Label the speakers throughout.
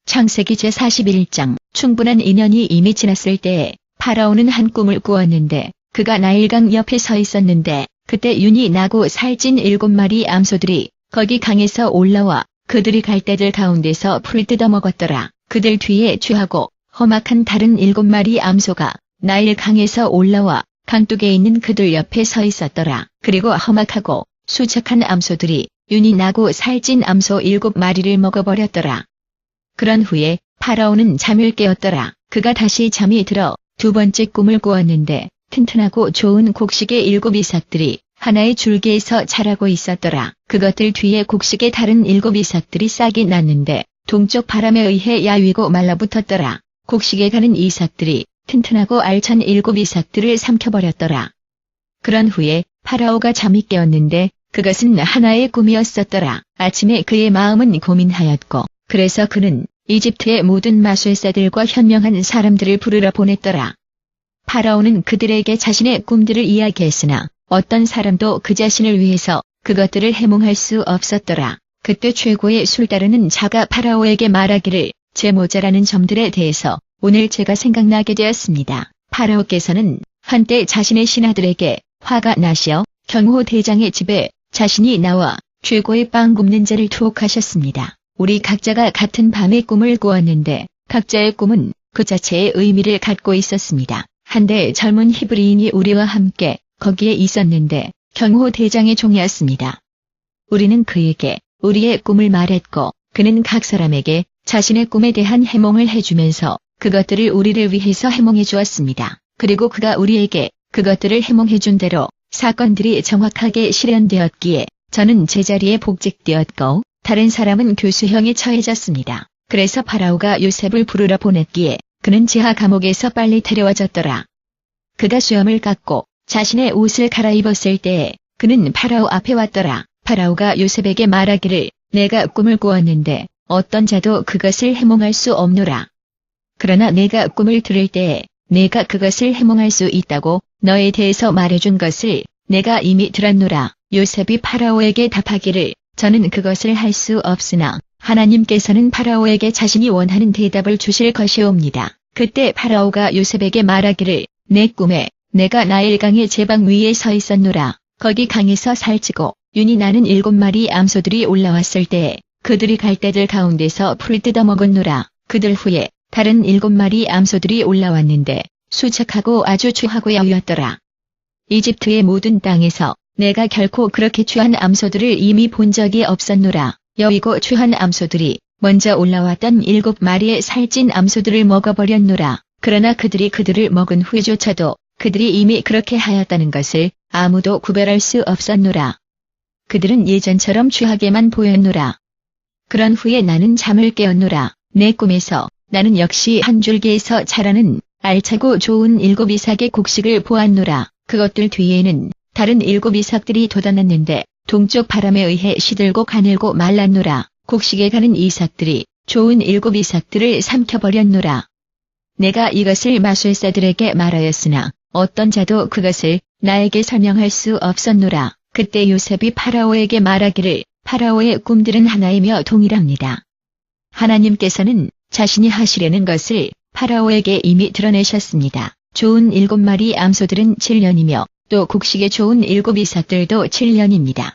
Speaker 1: 창세기 제41장. 충분한 인연이 이미 지났을 때에 파라오는 한 꿈을 꾸었는데 그가 나일강 옆에 서 있었는데 그때 윤이 나고 살찐 7마리 암소들이 거기 강에서 올라와 그들이 갈대들 가운데서 풀 뜯어 먹었더라. 그들 뒤에 취하고 험악한 다른 7마리 암소가 나일강에서 올라와 강둑에 있는 그들 옆에 서 있었더라. 그리고 험악하고 수척한 암소들이 윤이 나고 살찐 암소 7마리를 먹어버렸더라. 그런 후에 파라오는 잠을 깨었더라. 그가 다시 잠이 들어 두 번째 꿈을 꾸었는데 튼튼하고 좋은 곡식의 7 이삭들이 하나의 줄기에서 자라고 있었더라. 그것들 뒤에 곡식의 다른 7 이삭들이 싹이 났는데 동쪽 바람에 의해 야위고 말라붙었더라. 곡식에 가는 이삭들이 튼튼하고 알찬 7 이삭들을 삼켜버렸더라. 그런 후에 파라오가 잠이 깨었는데 그것은 하나의 꿈이었었더라. 아침에 그의 마음은 고민하였고 그래서 그는 이집트의 모든 마술사들과 현명한 사람들을 부르러 보냈더라. 파라오는 그들에게 자신의 꿈들을 이야기했으나 어떤 사람도 그 자신을 위해서 그것들을 해몽할 수 없었더라. 그때 최고의 술다르는 자가 파라오에게 말하기를 제 모자라는 점들에 대해서 오늘 제가 생각나게 되었습니다. 파라오께서는 한때 자신의 신하들에게 화가 나시어 경호대장의 집에 자신이 나와 최고의 빵 굽는 자를 투옥하셨습니다. 우리 각자가 같은 밤의 꿈을 꾸었는데 각자의 꿈은 그 자체의 의미를 갖고 있었습니다. 한때 젊은 히브리인이 우리와 함께 거기에 있었는데 경호대장의 종이었습니다. 우리는 그에게 우리의 꿈을 말했고 그는 각 사람에게 자신의 꿈에 대한 해몽을 해주면서 그것들을 우리를 위해서 해몽해 주었습니다. 그리고 그가 우리에게 그것들을 해몽해 준 대로 사건들이 정확하게 실현되었기에 저는 제자리에 복직되었고 다른 사람은 교수형에 처해졌습니다. 그래서 파라오가 요셉을 부르러 보냈기에 그는 지하 감옥에서 빨리 데려와졌더라. 그가 수염을 깎고 자신의 옷을 갈아입었을 때에 그는 파라오 앞에 왔더라. 파라오가 요셉에게 말하기를 내가 꿈을 꾸었는데 어떤 자도 그것을 해몽할 수 없노라. 그러나 내가 꿈을 들을 때에 내가 그것을 해몽할 수 있다고 너에 대해서 말해준 것을 내가 이미 들었노라. 요셉이 파라오에게 답하기를 저는 그것을 할 수 없으나 하나님께서는 파라오에게 자신이 원하는 대답을 주실 것이옵니다. 그때 파라오가 요셉에게 말하기를 내 꿈에 내가 나일강의 제방 위에 서 있었노라. 거기 강에서 살찌고 윤이 나는 7마리 암소들이 올라왔을 때에 그들이 갈대들 가운데서 풀 뜯어 먹었노라. 그들 후에 다른 7마리 암소들이 올라왔는데 수척하고 아주 추하고 야위었더라. 이집트의 모든 땅에서 내가 결코 그렇게 추한 암소들을 이미 본 적이 없었노라. 여위고 추한 암소들이 먼저 올라왔던 7마리의 살찐 암소들을 먹어버렸노라. 그러나 그들이 그들을 먹은 후에조차도 그들이 이미 그렇게 하였다는 것을 아무도 구별할 수 없었노라. 그들은 예전처럼 추하게만 보였노라. 그런 후에 나는 잠을 깨었노라. 내 꿈에서 나는 역시 한 줄기에서 자라는 알차고 좋은 7 이삭의 곡식을 보았노라. 그것들 뒤에는 다른 7 이삭들이 돋아났는데 동쪽 바람에 의해 시들고 가늘고 말랐노라. 곡식에 가는 이삭들이 좋은 7 이삭들을 삼켜버렸노라. 내가 이것을 마술사들에게 말하였으나 어떤 자도 그것을 나에게 설명할 수 없었노라. 그때 요셉이 파라오에게 말하기를 파라오의 꿈들은 하나이며 동일합니다. 하나님께서는 자신이 하시려는 것을 파라오에게 이미 드러내셨습니다. 좋은 7마리 암소들은 7년이며 또 곡식에 좋은 7 이삭들도 7년입니다.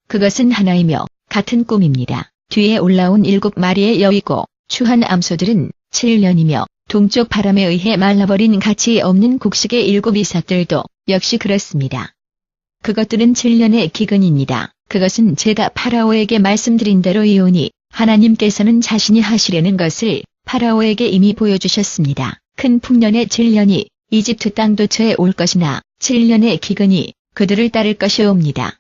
Speaker 1: 그것은 하나이며 같은 꿈입니다. 뒤에 올라온 7마리의 여위고 추한 암소들은 7년이며 동쪽 바람에 의해 말라버린 가치 없는 곡식의 7 이삭들도 역시 그렇습니다. 그것들은 7년의 기근입니다. 그것은 제가 파라오에게 말씀드린 대로이오니 하나님께서는 자신이 하시려는 것을 파라오에게 이미 보여주셨습니다. 큰 풍년의 7년이 이집트 땅 도처에 올 것이나 7년의 기근이 그들을 따를 것이옵니다.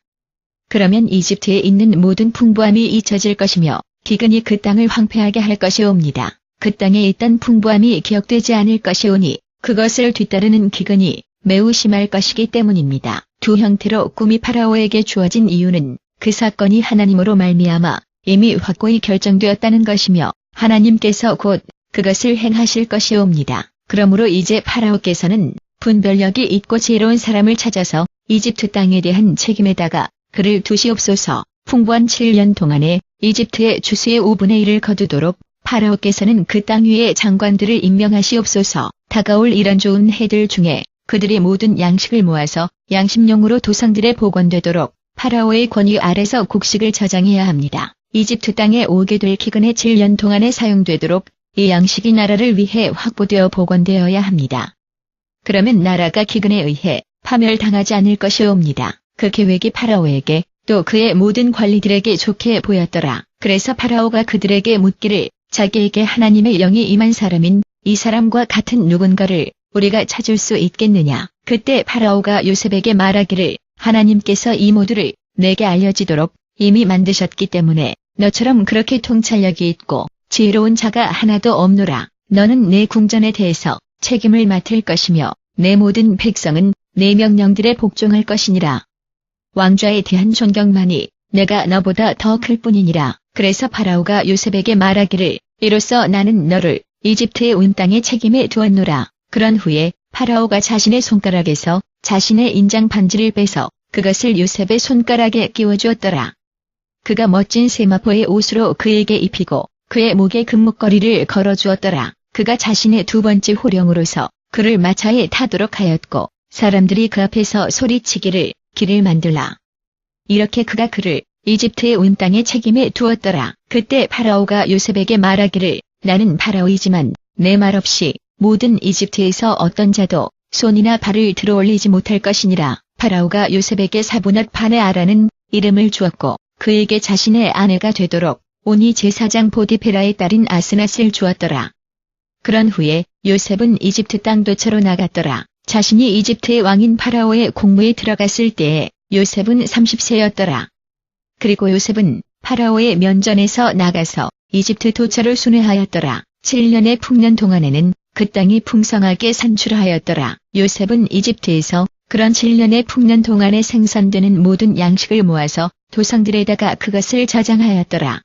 Speaker 1: 그러면 이집트에 있는 모든 풍부함이 잊혀질 것이며 기근이 그 땅을 황폐하게 할 것이옵니다. 그 땅에 있던 풍부함이 기억되지 않을 것이오니 그것을 뒤따르는 기근이 매우 심할 것이기 때문입니다. 두 형태로 꿈이 파라오에게 주어진 이유는 그 사건이 하나님으로 말미암아 이미 확고히 결정되었다는 것이며 하나님께서 곧 그것을 행하실 것이옵니다. 그러므로 이제 파라오께서는 분별력이 있고 지혜로운 사람을 찾아서 이집트 땅에 대한 책임에다가 그를 두시옵소서. 풍부한 7년 동안에 이집트의 주수의 5분의 1을 거두도록 파라오께서는 그 땅 위에 장관들을 임명하시옵소서. 다가올 이런 좋은 해들 중에 그들이 모든 양식을 모아서 양식용으로 도상들에 복원되도록 파라오의 권위 아래서 곡식을 저장해야 합니다. 이집트 땅에 오게 될 기근의 7년 동안에 사용되도록 이 양식이 나라를 위해 확보되어 복원되어야 합니다. 그러면 나라가 기근에 의해 파멸당하지 않을 것이옵니다. 그 계획이 파라오에게 또 그의 모든 관리들에게 좋게 보였더라. 그래서 파라오가 그들에게 묻기를 자기에게 하나님의 영이 임한 사람인 이 사람과 같은 누군가를 우리가 찾을 수 있겠느냐. 그때 파라오가 요셉에게 말하기를 하나님께서 이 모두를 내게 알려지도록 이미 만드셨기 때문에 너처럼 그렇게 통찰력이 있고 지혜로운 자가 하나도 없노라. 너는 내 궁전에 대해서 책임을 맡을 것이며 내 모든 백성은 내 명령들에 복종할 것이니라. 왕좌에 대한 존경만이 내가 너보다 더 클 뿐이니라. 그래서 파라오가 요셉에게 말하기를 이로써 나는 너를 이집트의 온 땅의 책임에 두었노라. 그런 후에 파라오가 자신의 손가락에서 자신의 인장 반지를 빼서 그것을 요셉의 손가락에 끼워주었더라. 그가 멋진 세마포의 옷으로 그에게 입히고 그의 목에 금목걸이를 걸어주었더라. 그가 자신의 두 번째 호령으로서 그를 마차에 타도록 하였고 사람들이 그 앞에서 소리치기를 길을 만들라. 이렇게 그가 그를 이집트의 온 땅의 책임에 두었더라. 그때 파라오가 요셉에게 말하기를 나는 파라오이지만 내 말 없이 모든 이집트에서 어떤 자도 손이나 발을 들어올리지 못할 것이니라. 파라오가 요셉에게 사브낫 파네아라는 이름을 주었고 그에게 자신의 아내가 되도록 오니 제사장 보디페라의 딸인 아스낫을 주었더라. 그런 후에 요셉은 이집트 땅 도처로 나갔더라. 자신이 이집트의 왕인 파라오의 공무에 들어갔을 때에 요셉은 30세였더라. 그리고 요셉은 파라오의 면전에서 나가서 이집트 도처를 순회하였더라. 7년의 풍년 동안에는 그 땅이 풍성하게 산출하였더라. 요셉은 이집트에서 그런 7년의 풍년 동안에 생산되는 모든 양식을 모아서 도성들에다가 그것을 저장하였더라.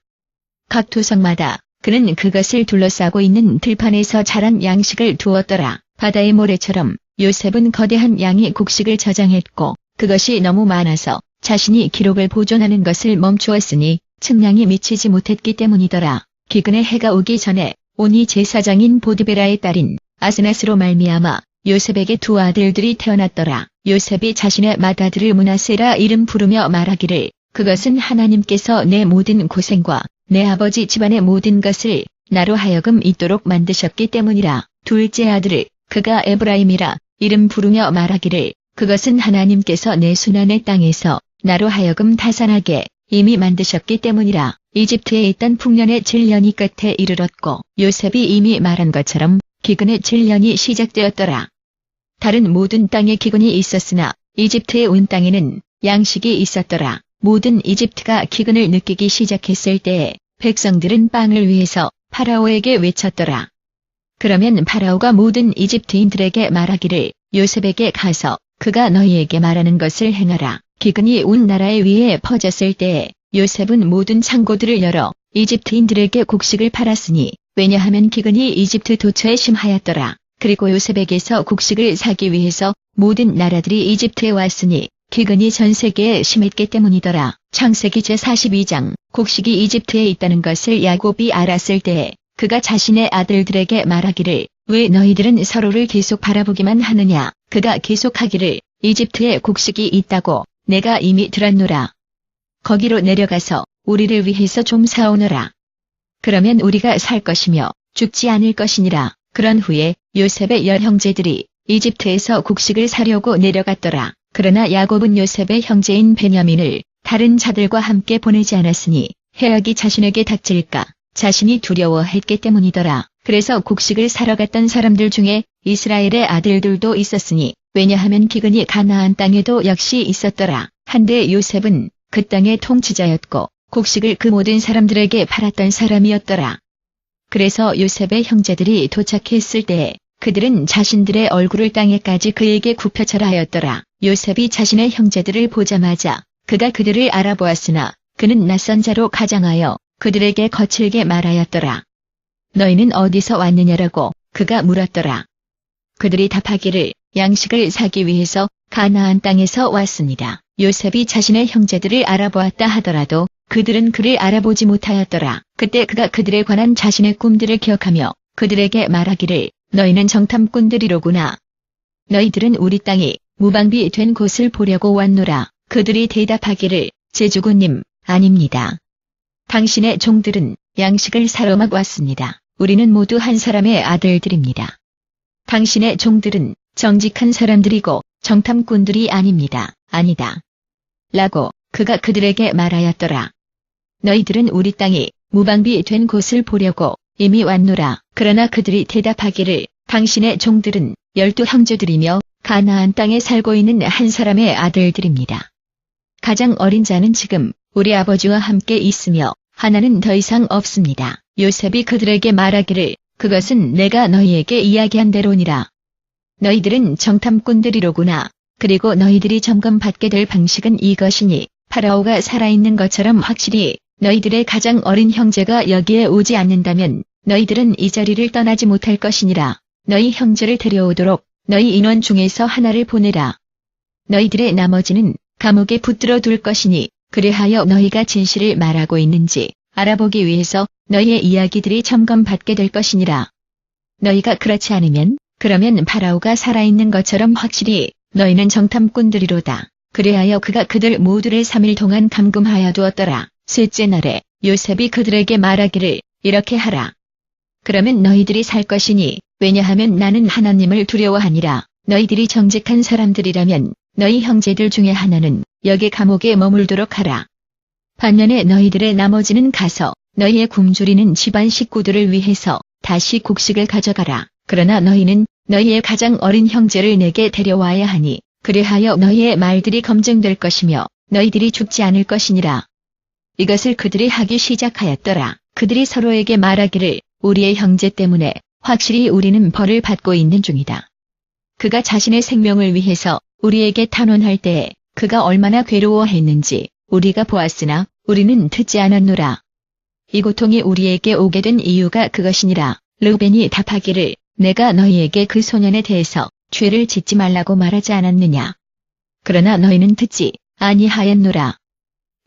Speaker 1: 각 도성마다 그는 그것을 둘러싸고 있는 들판에서 자란 양식을 두었더라. 바다의 모래처럼 요셉은 거대한 양의 곡식을 저장했고 그것이 너무 많아서 자신이 기록을 보존하는 것을 멈추었으니 측량이 미치지 못했기 때문이더라. 기근의 해가 오기 전에 오니 제사장인 보드베라의 딸인 아스낫으로 말미암아 요셉에게 두 아들들이 태어났더라. 요셉이 자신의 맏아들을 므낫세라 이름 부르며 말하기를 그것은 하나님께서 내 모든 고생과 내 아버지 집안의 모든 것을 나로 하여금 있도록 만드셨기 때문이라. 둘째 아들을 그가 에브라임이라 이름 부르며 말하기를 그것은 하나님께서 내 순환의 땅에서 나로 하여금 다산하게 이미 만드셨기 때문이라. 이집트에 있던 풍년의 7년이 끝에 이르렀고 요셉이 이미 말한 것처럼 기근의 7년이 시작되었더라. 다른 모든 땅에 기근이 있었으나 이집트의 온 땅에는 양식이 있었더라. 모든 이집트가 기근을 느끼기 시작했을 때에 백성들은 빵을 위해서 파라오에게 외쳤더라. 그러면 파라오가 모든 이집트인들에게 말하기를 요셉에게 가서 그가 너희에게 말하는 것을 행하라. 기근이 온 나라에 위에 퍼졌을 때에 요셉은 모든 창고들을 열어 이집트인들에게 곡식을 팔았으니 왜냐하면 기근이 이집트 도처에 심하였더라. 그리고 요셉에게서 곡식을 사기 위해서 모든 나라들이 이집트에 왔으니 기근이 전 세계에 심했기 때문이더라. 창세기 제42장 곡식이 이집트에 있다는 것을 야곱이 알았을 때에 그가 자신의 아들들에게 말하기를 왜 너희들은 서로를 계속 바라보기만 하느냐. 그가 계속하기를 이집트에 곡식이 있다고 내가 이미 들었노라. 거기로 내려가서 우리를 위해서 좀 사오너라. 그러면 우리가 살 것이며 죽지 않을 것이니라. 그런 후에 요셉의 10형제들이 이집트에서 곡식을 사려고 내려갔더라. 그러나 야곱은 요셉의 형제인 베냐민을 다른 자들과 함께 보내지 않았으니 해악이 자신에게 닥칠까 자신이 두려워했기 때문이더라. 그래서 곡식을 사러 갔던 사람들 중에 이스라엘의 아들들도 있었으니 왜냐하면 기근이 가나안 땅에도 역시 있었더라. 한데 요셉은 그 땅의 통치자였고 곡식을 그 모든 사람들에게 팔았던 사람이었더라. 그래서 요셉의 형제들이 도착했을 때에 그들은 자신들의 얼굴을 땅에까지 그에게 굽혀절하였더라. 요셉이 자신의 형제들을 보자마자 그가 그들을 알아보았으나 그는 낯선 자로 가장하여 그들에게 거칠게 말하였더라. 너희는 어디서 왔느냐라고 그가 물었더라. 그들이 답하기를 양식을 사기 위해서 가나안 땅에서 왔습니다. 요셉이 자신의 형제들을 알아보았다 하더라도 그들은 그를 알아보지 못하였더라. 그때 그가 그들에 관한 자신의 꿈들을 기억하며 그들에게 말하기를 너희는 정탐꾼들이로구나. 너희들은 우리 땅이 무방비 된 곳을 보려고 왔노라. 그들이 대답하기를 제 주군님, 아닙니다. 당신의 종들은 양식을 사러막 왔습니다. 우리는 모두 한 사람의 아들들입니다. 당신의 종들은 정직한 사람들이고 정탐꾼들이 아닙니다. 아니다. 라고 그가 그들에게 말하였더라. 너희들은 우리 땅이 무방비 된 곳을 보려고 이미 왔노라. 그러나 그들이 대답하기를 당신의 종들은 12 형제들이며 가나안 땅에 살고 있는 한 사람의 아들들입니다. 가장 어린 자는 지금 우리 아버지와 함께 있으며 하나는 더 이상 없습니다. 요셉이 그들에게 말하기를 그것은 내가 너희에게 이야기한 대로니라. 너희들은 정탐꾼들이로구나. 그리고 너희들이 점검받게 될 방식은 이것이니 파라오가 살아있는 것처럼 확실히 너희들의 가장 어린 형제가 여기에 오지 않는다면 너희들은 이 자리를 떠나지 못할 것이니라. 너희 형제를 데려오도록 너희 인원 중에서 하나를 보내라. 너희들의 나머지는 감옥에 붙들어 둘 것이니 그리하여 너희가 진실을 말하고 있는지 알아보기 위해서 너희의 이야기들이 점검받게 될 것이니라. 너희가 그렇지 않으면 그러면 파라오가 살아있는 것처럼 확실히 너희는 정탐꾼들이로다. 그리하여 그가 그들 모두를 3일 동안 감금하여 두었더라. 셋째 날에 요셉이 그들에게 말하기를 이렇게 하라. 그러면 너희들이 살 것이니 왜냐하면 나는 하나님을 두려워하니라. 너희들이 정직한 사람들이라면 너희 형제들 중에 하나는 여기 감옥에 머물도록 하라. 반면에 너희들의 나머지는 가서 너희의 굶주리는 집안 식구들을 위해서 다시 곡식을 가져가라. 그러나 너희는 너희의 가장 어린 형제를 내게 데려와야 하니 그리하여 너희의 말들이 검증될 것이며 너희들이 죽지 않을 것이니라. 이것을 그들이 하기 시작하였더라. 그들이 서로에게 말하기를 우리의 형제 때문에 확실히 우리는 벌을 받고 있는 중이다. 그가 자신의 생명을 위해서 우리에게 탄원할 때에 그가 얼마나 괴로워했는지 우리가 보았으나 우리는 듣지 않았노라. 이 고통이 우리에게 오게 된 이유가 그것이니라. 르우벤이 답하기를 내가 너희에게 그 소년에 대해서 죄를 짓지 말라고 말하지 않았느냐. 그러나 너희는 듣지 아니하였노라.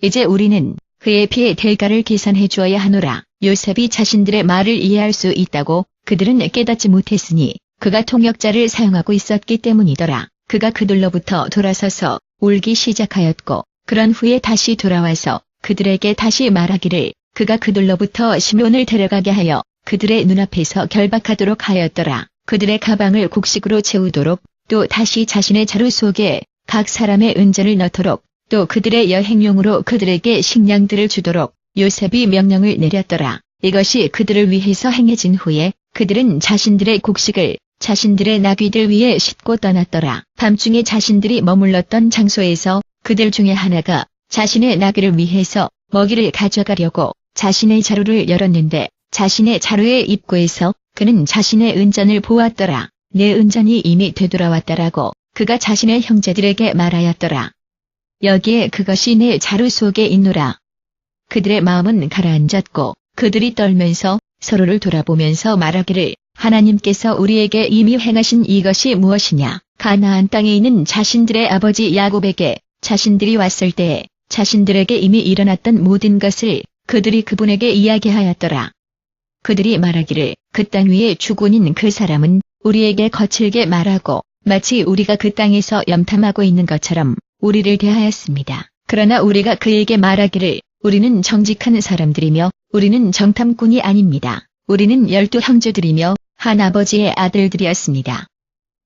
Speaker 1: 이제 우리는 그의 피의 대가를 계산해 주어야 하노라. 요셉이 자신들의 말을 이해할 수 있다고 그들은 깨닫지 못했으니 그가 통역자를 사용하고 있었기 때문이더라. 그가 그들로부터 돌아서서 울기 시작하였고 그런 후에 다시 돌아와서 그들에게 다시 말하기를 그가 그들로부터 시므온을 데려가게 하여 그들의 눈앞에서 결박하도록 하였더라. 그들의 가방을 곡식으로 채우도록 또 다시 자신의 자루 속에 각 사람의 은전을 넣도록 또 그들의 여행용으로 그들에게 식량들을 주도록 요셉이 명령을 내렸더라. 이것이 그들을 위해서 행해진 후에 그들은 자신들의 곡식을 자신들의 나귀들 위에 싣고 떠났더라. 밤중에 자신들이 머물렀던 장소에서 그들 중에 하나가 자신의 나귀를 위해서 먹이를 가져가려고 자신의 자루를 열었는데 자신의 자루의 입구에서 그는 자신의 은전을 보았더라. 내 은전이 이미 되돌아왔다라고 그가 자신의 형제들에게 말하였더라. 여기에 그것이 내 자루 속에 있노라. 그들의 마음은 가라앉았고 그들이 떨면서 서로를 돌아보면서 말하기를 하나님께서 우리에게 이미 행하신 이것이 무엇이냐. 가나안 땅에 있는 자신들의 아버지 야곱에게 자신들이 왔을 때에 자신들에게 이미 일어났던 모든 것을 그들이 그분에게 이야기하였더라. 그들이 말하기를 그 땅 위에 주군인 그 사람은 우리에게 거칠게 말하고 마치 우리가 그 땅에서 염탐하고 있는 것처럼 우리를 대하였습니다. 그러나 우리가 그에게 말하기를 우리는 정직한 사람들이며 우리는 정탐꾼이 아닙니다. 우리는 12 형제들이며 한 아버지의 아들들이었습니다.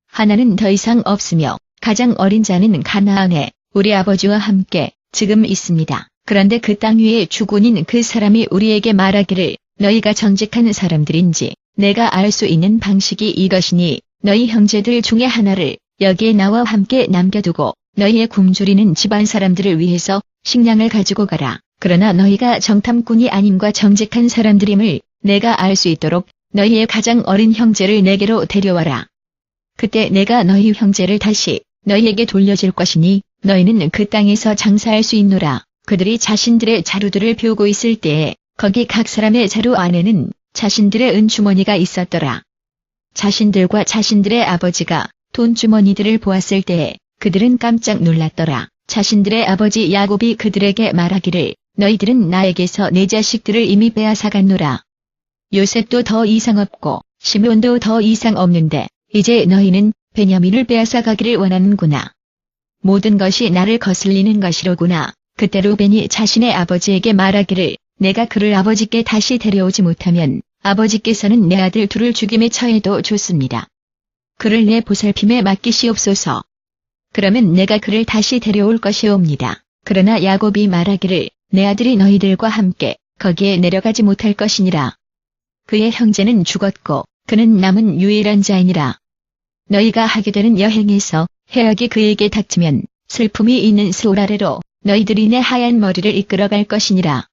Speaker 1: 하나는 더 이상 없으며 가장 어린 자는 가나안에 우리 아버지와 함께 지금 있습니다. 그런데 그 땅 위에 주군인 그 사람이 우리에게 말하기를 너희가 정직한 사람들인지 내가 알 수 있는 방식이 이것이니 너희 형제들 중에 하나를 여기에 나와 함께 남겨두고 너희의 굶주리는 집안 사람들을 위해서 식량을 가지고 가라. 그러나 너희가 정탐꾼이 아님과 정직한 사람들임을 내가 알 수 있도록 너희의 가장 어린 형제를 내게로 데려와라. 그때 내가 너희 형제를 다시 너희에게 돌려줄 것이니 너희는 그 땅에서 장사할 수 있노라. 그들이 자신들의 자루들을 비우고 있을 때에 거기 각 사람의 자루 안에는 자신들의 은주머니가 있었더라. 자신들과 자신들의 아버지가 돈주머니들을 보았을 때에 그들은 깜짝 놀랐더라. 자신들의 아버지 야곱이 그들에게 말하기를 너희들은 나에게서 내 자식들을 이미 빼앗아갔노라. 요셉도 더 이상 없고 시므온도 더 이상 없는데 이제 너희는 베냐민을 빼앗아가기를 원하는구나. 모든 것이 나를 거슬리는 것이로구나. 그때 루벤이 자신의 아버지에게 말하기를 내가 그를 아버지께 다시 데려오지 못하면 아버지께서는 내 아들 둘을 죽임에 처해도 좋습니다. 그를 내 보살핌에 맡기시옵소서. 그러면 내가 그를 다시 데려올 것이옵니다. 그러나 야곱이 말하기를 내 아들이 너희들과 함께 거기에 내려가지 못할 것이니라. 그의 형제는 죽었고 그는 남은 유일한 자이니라. 너희가 하게 되는 여행에서 해악이 그에게 닥치면 슬픔이 있는 수월 아래로 너희들이 내 하얀 머리를 이끌어갈 것이니라.